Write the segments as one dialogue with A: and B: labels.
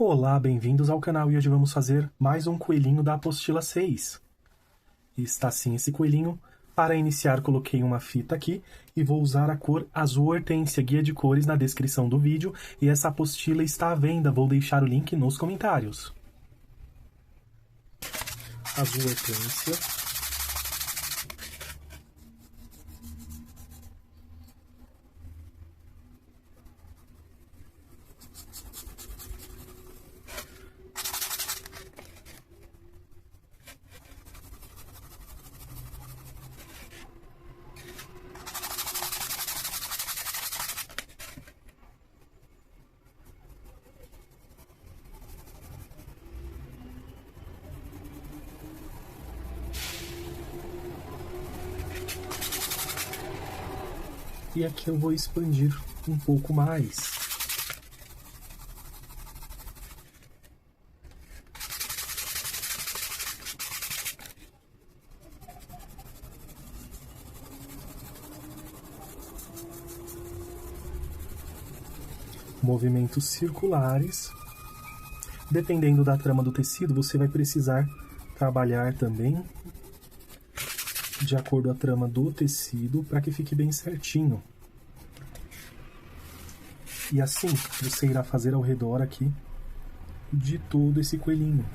A: Olá, bem-vindos ao canal e hoje vamos fazer mais um coelhinho da apostila 6. E está assim esse coelhinho. Para iniciar coloquei uma fita aqui e vou usar a cor azul hortênsia, guia de cores na descrição do vídeo e essa apostila está à venda, vou deixar o link nos comentários. Azul hortênsia. E aqui eu vou expandir um pouco mais. Movimentos circulares. Dependendo da trama do tecido, você vai precisar trabalhar também de acordo com a trama do tecido para que fique bem certinho. E assim você irá fazer ao redor aqui de todo esse coelhinho.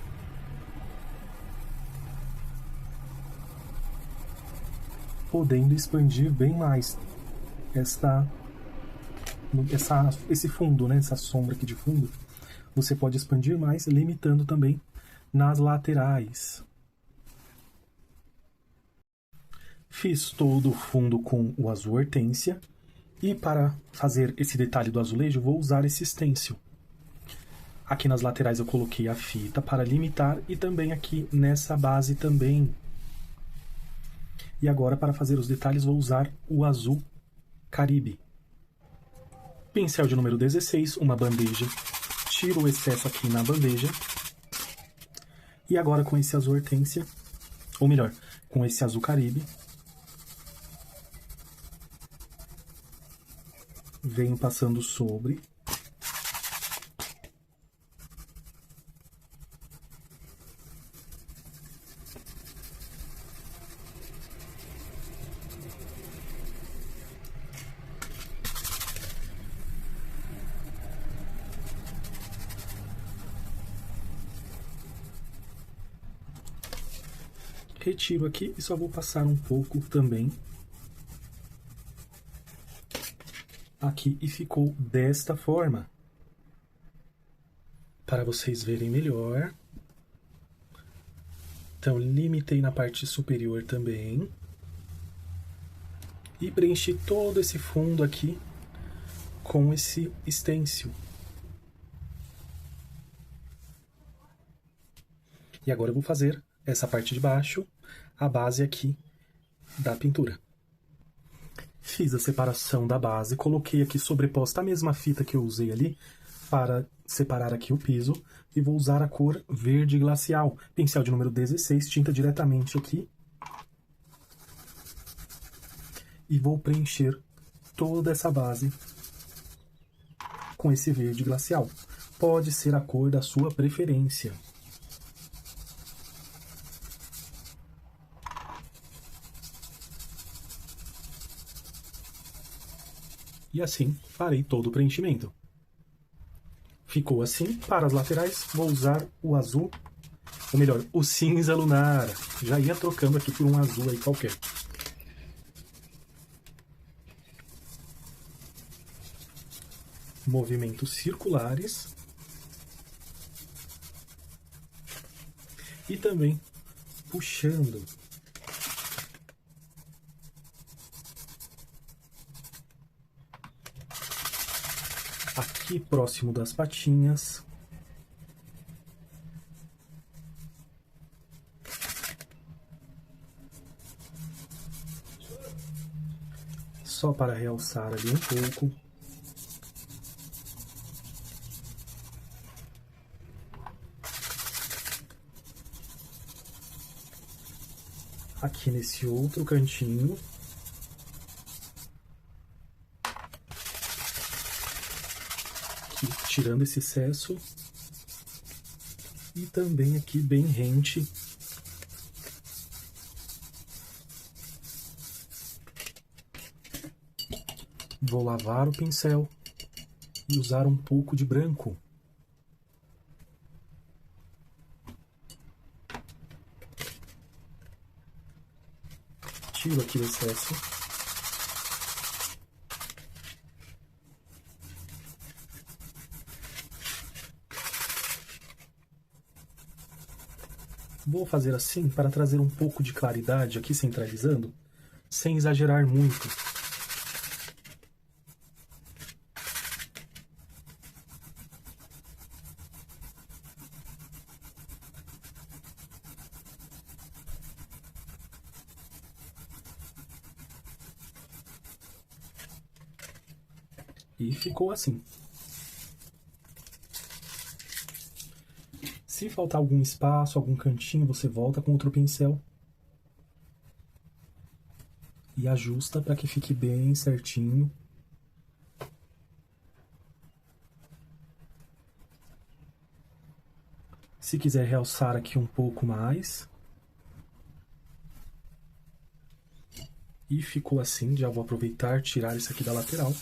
A: Podendo expandir bem mais esse fundo, né? Essa sombra aqui de fundo. Você pode expandir mais, limitando também nas laterais. Fiz todo o fundo com o azul hortênsia. E para fazer esse detalhe do azulejo, vou usar esse stencil. Aqui nas laterais eu coloquei a fita para limitar e também aqui nessa base também. E agora para fazer os detalhes vou usar o azul Caribe. Pincel de número 16, uma bandeja. Tiro o excesso aqui na bandeja. E agora com esse azul hortênsia, ou melhor, com esse azul Caribe, venho passando sobre. Retiro aqui e só vou passar um pouco também aqui e ficou desta forma. Para vocês verem melhor. Então, limitei na parte superior também. E preenchi todo esse fundo aqui com esse stencil. E agora eu vou fazer essa parte de baixo, a base aqui da pintura. Fiz a separação da base, coloquei aqui sobreposta a mesma fita que eu usei ali para separar aqui o piso e vou usar a cor verde glacial, pincel de número 16, tinta diretamente aqui e vou preencher toda essa base com esse verde glacial. Pode ser a cor da sua preferência. E assim farei todo o preenchimento. Ficou assim. Para as laterais, vou usar o azul, ou melhor, o cinza lunar. Já ia trocando aqui por um azul aí qualquer. Movimentos circulares. E também puxando. Aqui próximo das patinhas. Só para realçar ali um pouco. Aqui nesse outro cantinho. Aqui, tirando esse excesso. E também aqui bem rente. Vou lavar o pincel e usar um pouco de branco. Tiro aqui o excesso. Vou fazer assim para trazer um pouco de claridade aqui centralizando, sem exagerar muito. E ficou assim. Se faltar algum espaço, algum cantinho, você volta com outro pincel e ajusta para que fique bem certinho. Se quiser realçar aqui um pouco mais. E ficou assim, já vou aproveitar, tirar isso aqui da lateral.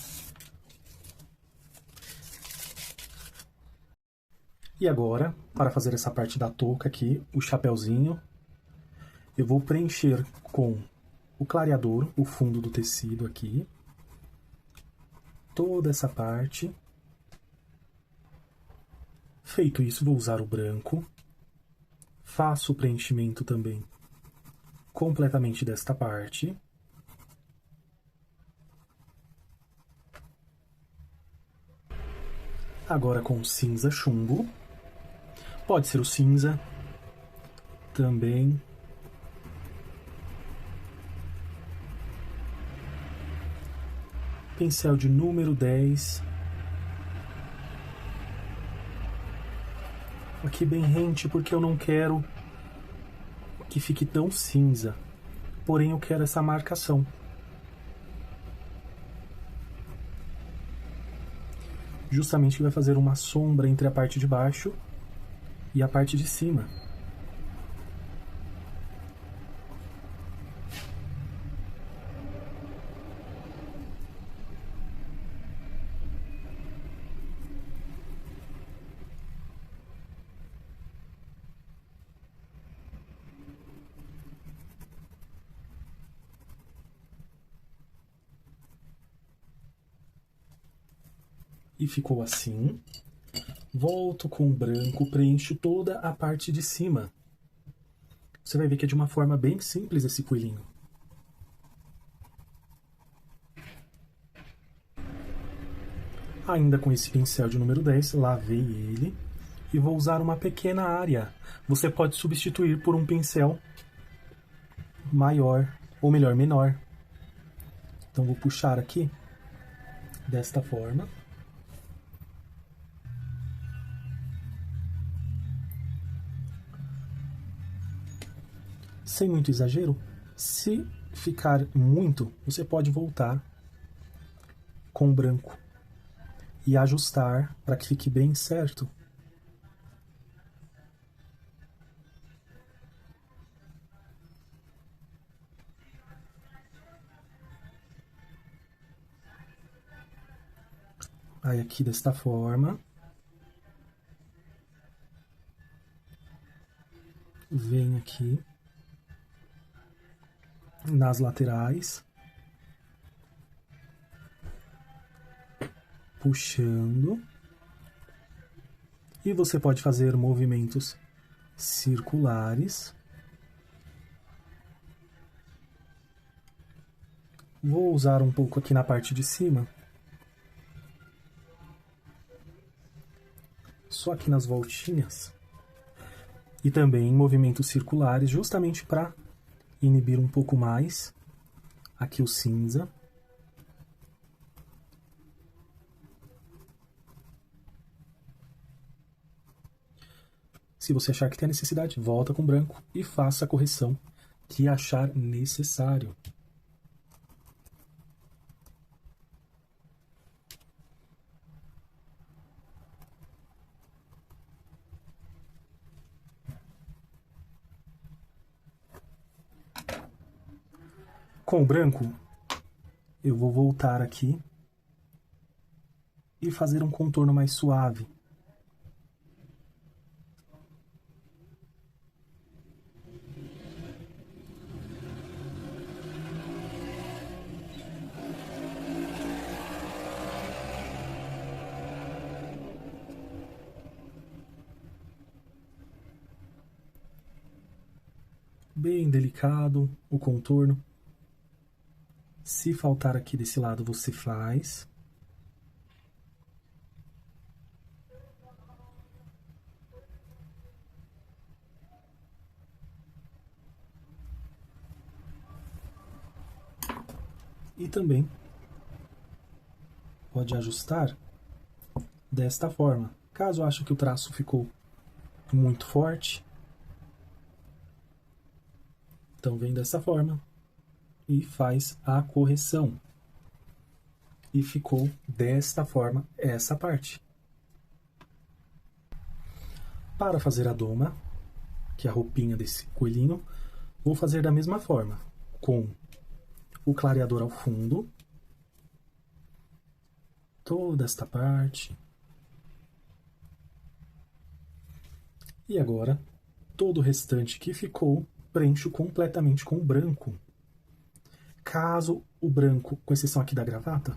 A: E agora, para fazer essa parte da touca aqui, o chapéuzinho, eu vou preencher com o clareador, o fundo do tecido aqui, toda essa parte. Feito isso, vou usar o branco, faço o preenchimento também completamente desta parte. Agora com cinza chumbo, pode ser o cinza também. Pincel de número 10. Aqui bem rente, porque eu não quero que fique tão cinza. Porém, eu quero essa marcação. Justamente que vai fazer uma sombra entre a parte de baixo e a parte de cima. E ficou assim. Volto com o branco, preencho toda a parte de cima. Você vai ver que é de uma forma bem simples esse coelhinho. Ainda com esse pincel de número 10, lavei ele e vou usar uma pequena área. Você pode substituir por um pincel maior, ou melhor, menor. Então vou puxar aqui desta forma. Sem muito exagero. Se ficar muito, você pode voltar com o branco e ajustar para que fique bem certo. Aí aqui desta forma. Venho aqui nas laterais, puxando, e você pode fazer movimentos circulares. Vou usar um pouco aqui na parte de cima, só aqui nas voltinhas, e também movimentos circulares, justamente para inibir um pouco mais aqui o cinza. Se você achar que tem a necessidade, volta com branco e faça a correção que achar necessário. Com o branco, eu vou voltar aqui e fazer um contorno mais suave. Bem delicado o contorno. Se faltar aqui desse lado, você faz. E também pode ajustar desta forma. Caso ache que o traço ficou muito forte, então vem dessa forma e faz a correção. E ficou desta forma essa parte. Para fazer a doma, que é a roupinha desse coelhinho, vou fazer da mesma forma, com o clareador ao fundo, toda esta parte. E agora, todo o restante que ficou, preencho completamente com o branco. Caso o branco, com exceção aqui da gravata,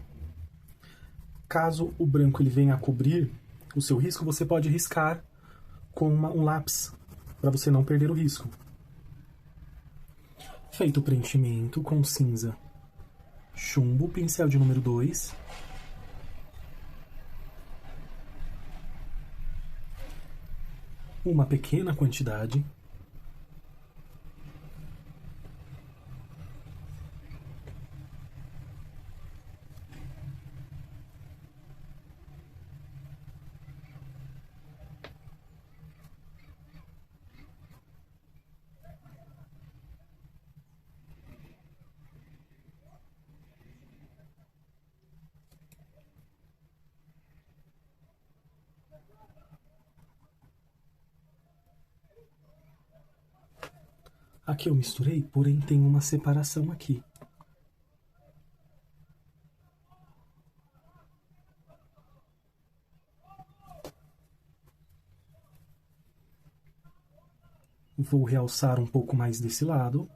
A: caso o branco ele venha a cobrir o seu risco, você pode riscar com um lápis, para você não perder o risco. Feito o preenchimento com cinza chumbo, pincel de número 2. Uma pequena quantidade. Aqui eu misturei, porém tem uma separação aqui. Vou realçar um pouco mais desse lado.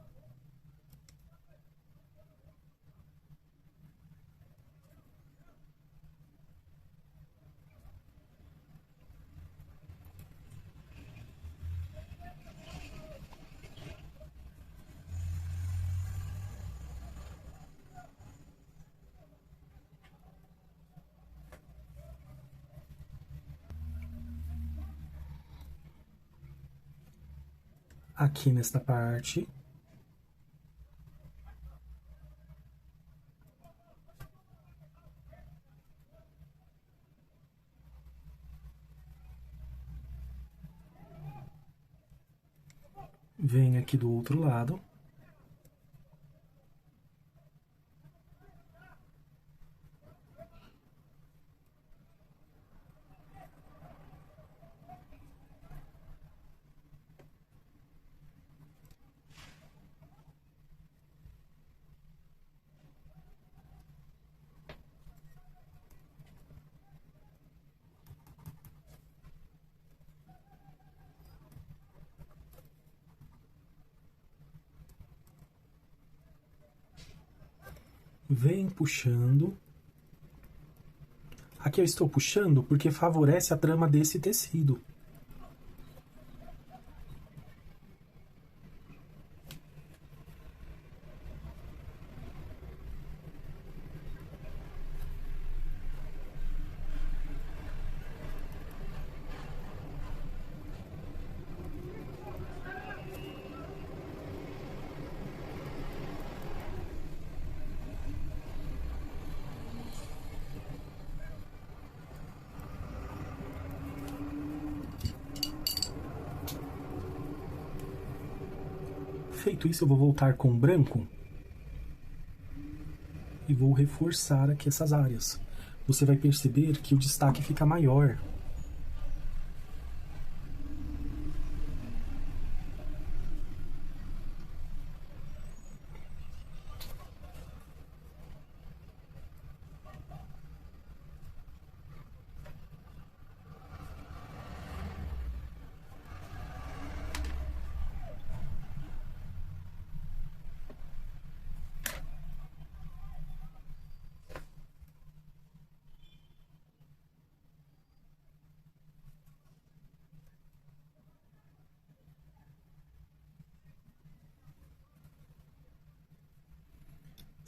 A: Aqui nesta parte. Vem aqui do outro lado. Vem puxando. Aqui eu estou puxando porque favorece a trama desse tecido. Feito isso, eu vou voltar com branco e vou reforçar aqui essas áreas. Você vai perceber que o destaque fica maior.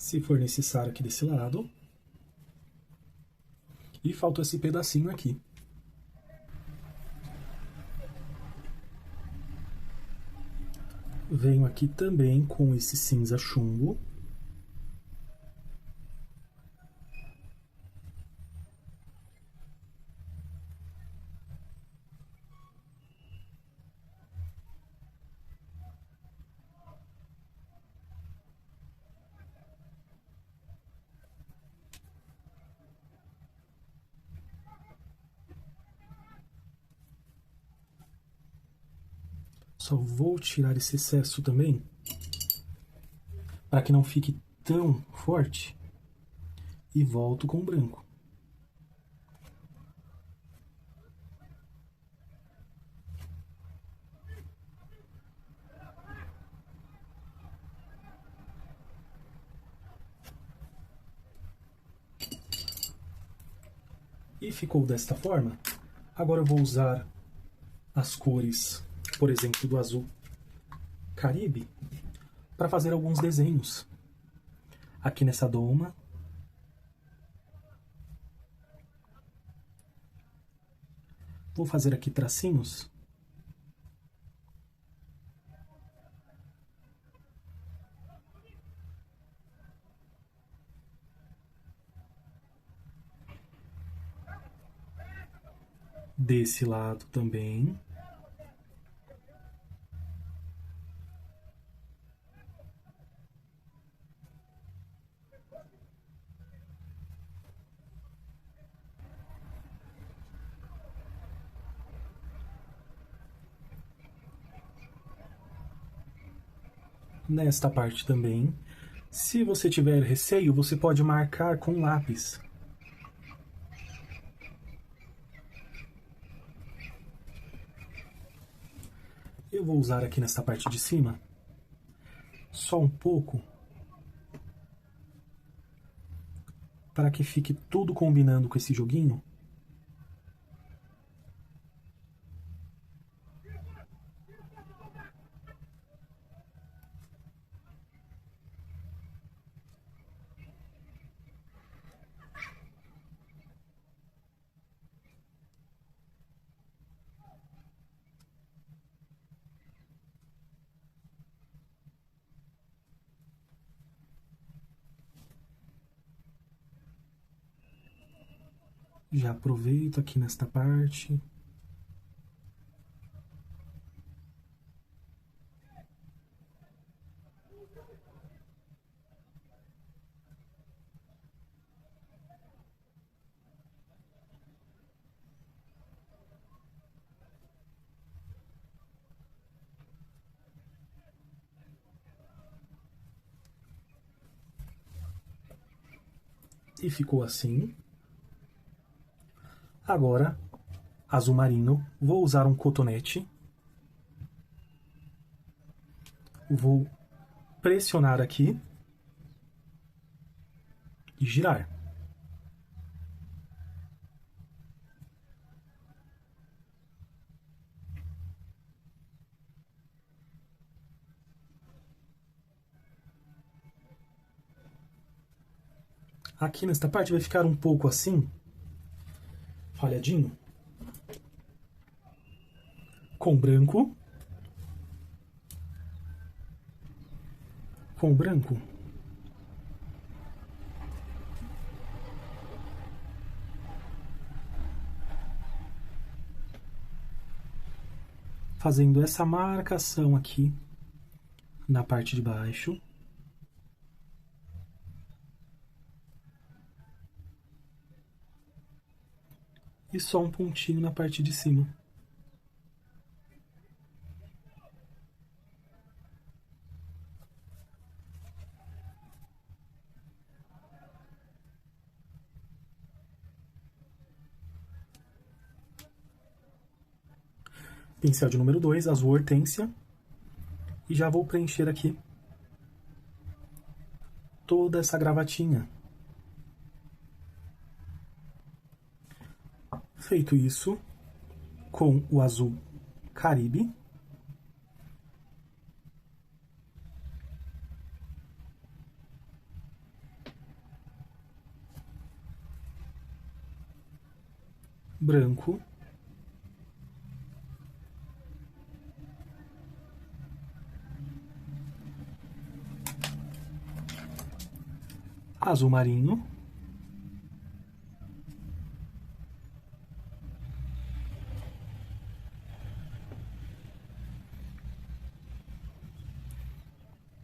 A: se for necessário aqui desse lado. E falta esse pedacinho aqui. Venho aqui também com esse cinza chumbo. Só vou tirar esse excesso também, para que não fique tão forte. E volto com o branco. E ficou desta forma. Agora eu vou usar as cores, por exemplo, do azul Caribe, para fazer alguns desenhos. Aqui nessa doma. Vou fazer aqui tracinhos. Desse lado também. Nesta parte também. Se você tiver receio, você pode marcar com lápis. Eu vou usar aqui nesta parte de cima só um pouco, para que fique tudo combinando com esse joguinho. Já aproveito aqui nesta parte. E ficou assim. Agora, azul marinho, vou usar um cotonete. Vou pressionar aqui e girar. Aqui nesta parte vai ficar um pouco assim, falhadinho, com branco, fazendo essa marcação aqui na parte de baixo. E só um pontinho na parte de cima. Pincel de número 2, azul hortênsia. E já vou preencher aqui toda essa gravatinha. Feito isso, com o azul Caribe, branco, azul marinho,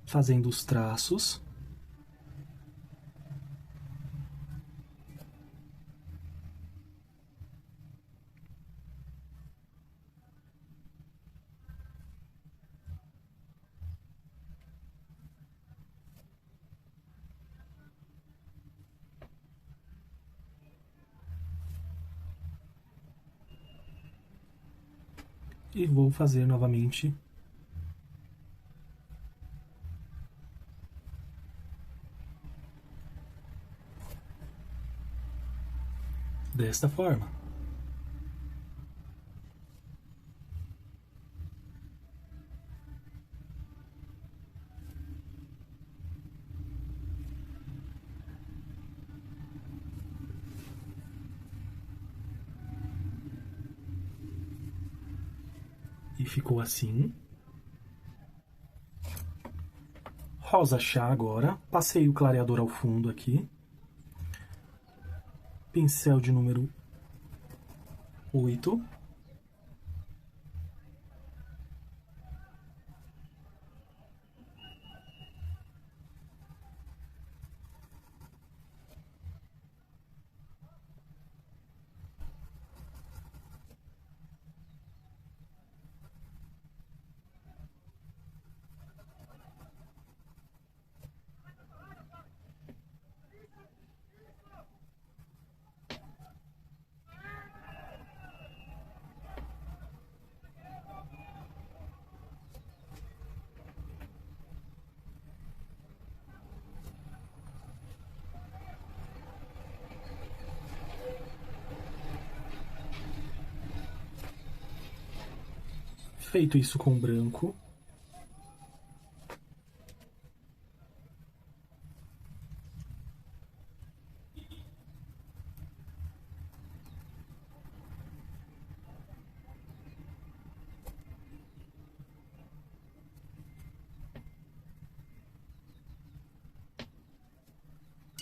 A: fazendo os traços, e vou fazer novamente desta forma. E ficou assim. Rosa chá agora. Passei o clareador ao fundo aqui. Pincel de número 8. Feito isso com branco,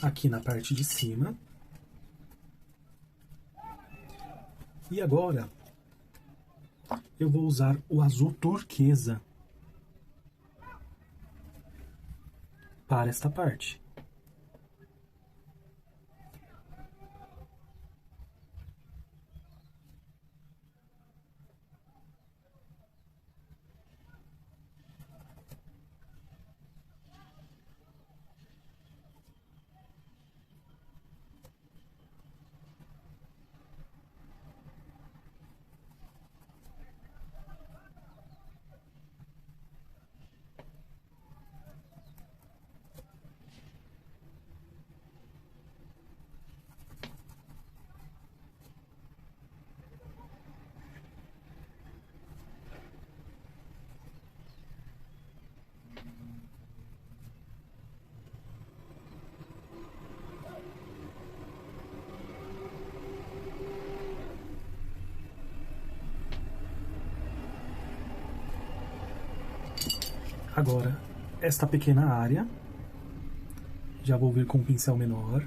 A: aqui na parte de cima. E agora eu vou usar o azul turquesa para esta parte. Agora, esta pequena área, já vou vir com um pincel menor.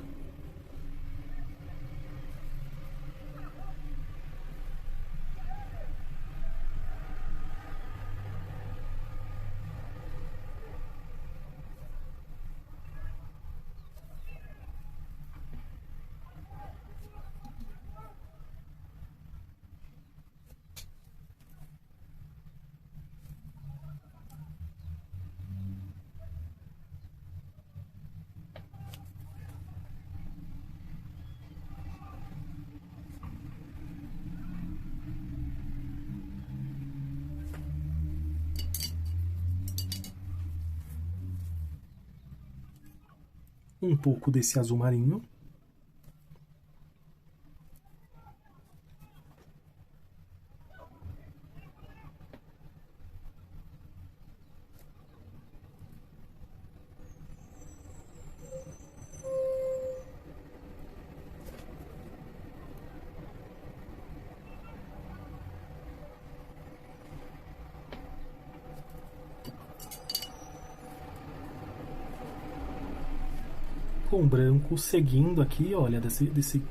A: Um pouco desse azul marinho. Com branco seguindo aqui, olha, desse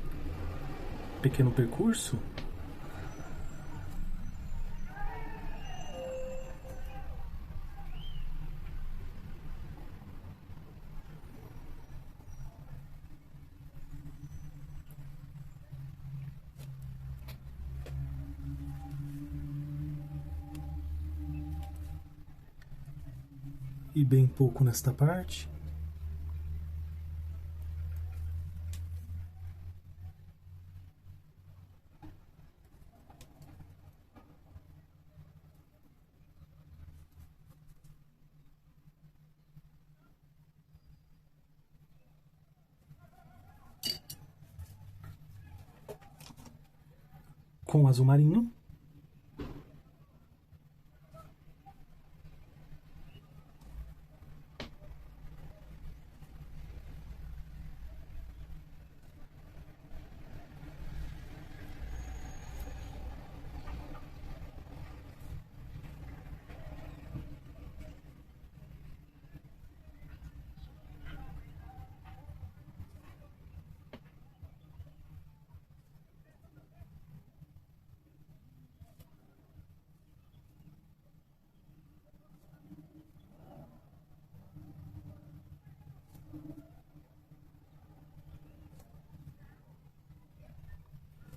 A: pequeno percurso. E bem pouco nesta parte. Com azul marinho.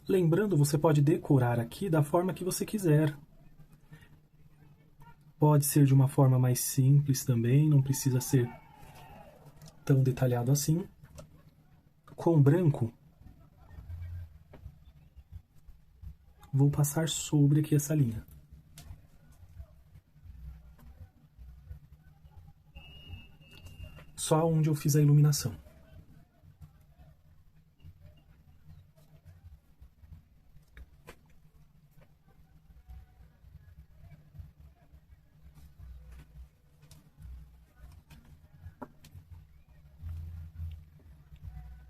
A: Lembrando, você pode decorar aqui da forma que você quiser. Pode ser de uma forma mais simples também, não precisa ser tão detalhado assim. Com branco, vou passar sobre aqui essa linha. Só onde eu fiz a iluminação.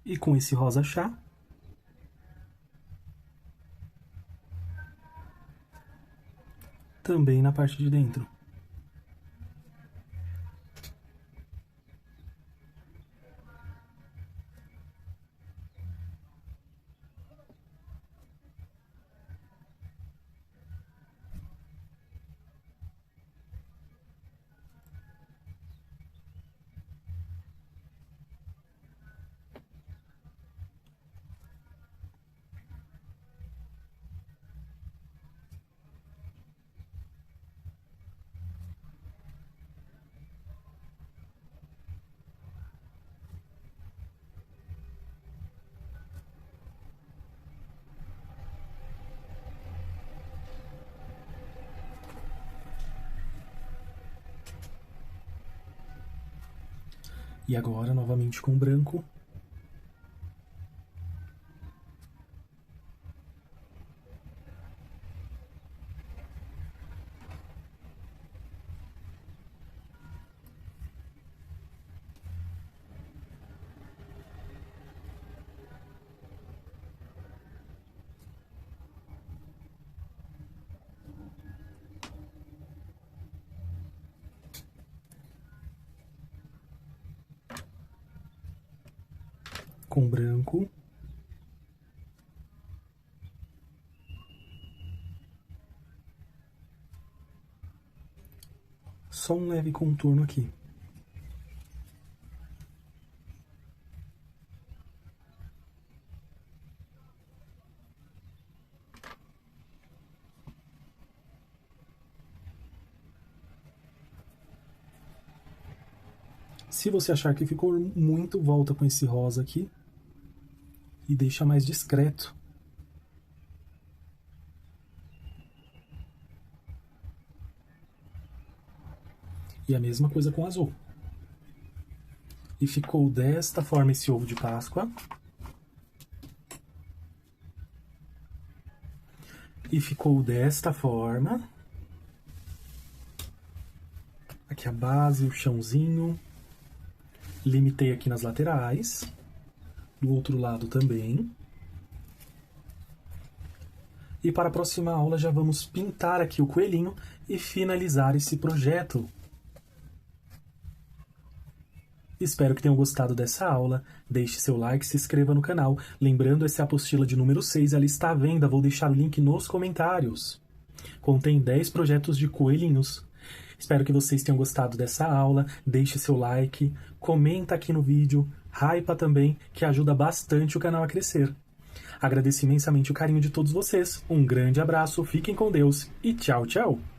A: E com esse rosa chá, também na parte de dentro. E agora, novamente com branco. Com branco. Só um leve contorno aqui. Se você achar que ficou muito, volta com esse rosa aqui e deixa mais discreto. E a mesma coisa com o azul. E ficou desta forma esse ovo de Páscoa. E ficou desta forma. Aqui a base, o chãozinho. Limitei aqui nas laterais. Do outro lado também. E para a próxima aula já vamos pintar aqui o coelhinho e finalizar esse projeto. Espero que tenham gostado dessa aula. Deixe seu like, se inscreva no canal. Lembrando, essa é a apostila de número 6, ela está à venda. Vou deixar o link nos comentários. Contém 10 projetos de coelhinhos. Espero que vocês tenham gostado dessa aula. Deixe seu like, comenta aqui no vídeo, hypa também, que ajuda bastante o canal a crescer. Agradeço imensamente o carinho de todos vocês. Um grande abraço, fiquem com Deus e tchau, tchau!